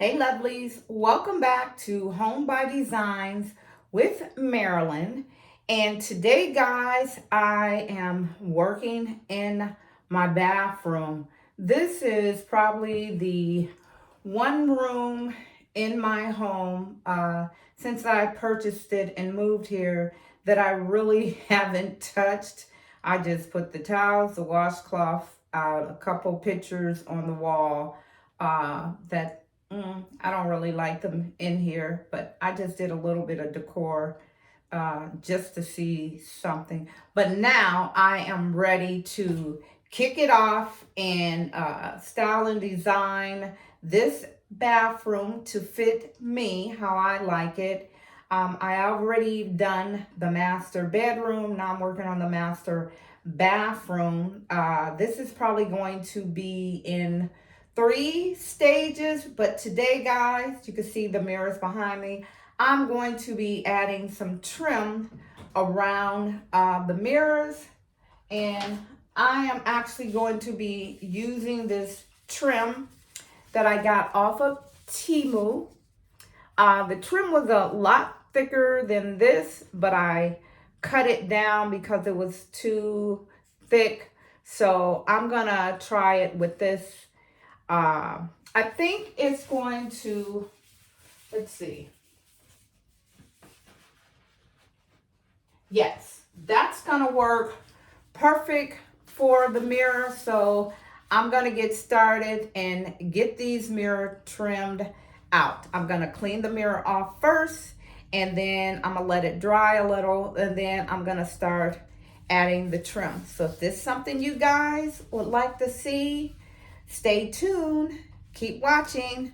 Hey lovelies, welcome back to Home by Designs with Marilyn. And today, guys, I am working in my bathroom. This is probably the one room in my home since I purchased it and moved here that I really haven't touched. I just put the towels, the washcloth out, a couple pictures on the wall that I don't really like them in here, but I just did a little bit of decor just to see something. But now I am ready to kick it off and style and design this bathroom to fit me how I like it. I already done the master bedroom. Now I'm working on the master bathroom. This is probably going to be in 3 stages, but today, guys, you can see the mirrors behind me. I'm going to be adding some trim around the mirrors, and I am actually going to be using this trim that I got off of Temu. The trim was a lot thicker than this, but I cut it down because it was too thick. So I'm gonna try it with this. I think it's going to, let's see. Yes, that's gonna work perfect for the mirror. So I'm gonna get started and get these mirror trimmed out. I'm gonna clean the mirror off first, and then I'm gonna let it dry a little, and then I'm gonna start adding the trim. So if this is something you guys would like to see, stay tuned. Keep watching.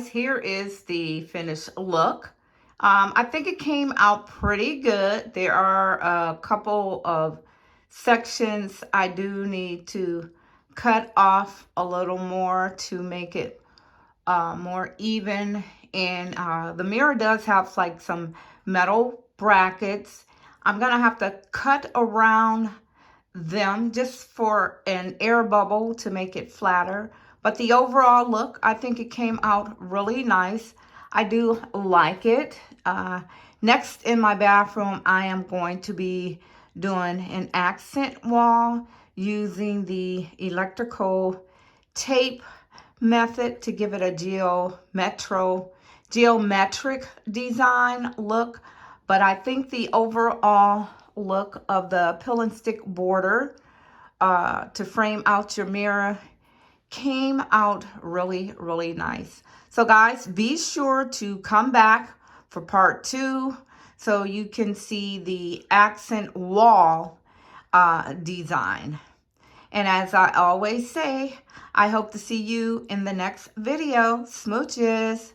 here is the finished look. I think it came out pretty good. There are a couple of sections I do need to cut off a little more to make it more even. And the mirror does have like some metal brackets. I'm gonna have to cut around them just for an air bubble to make it flatter. But the overall look, I think it came out really nice. I do like it. Next in my bathroom, I am going to be doing an accent wall using the electrical tape method to give it a geometric design look. But I think the overall look of the pill and stick border to frame out your mirror came out really, really nice. So guys, be sure to come back for part 2 so you can see the accent wall design. And as I always say, I hope to see you in the next video. Smooches.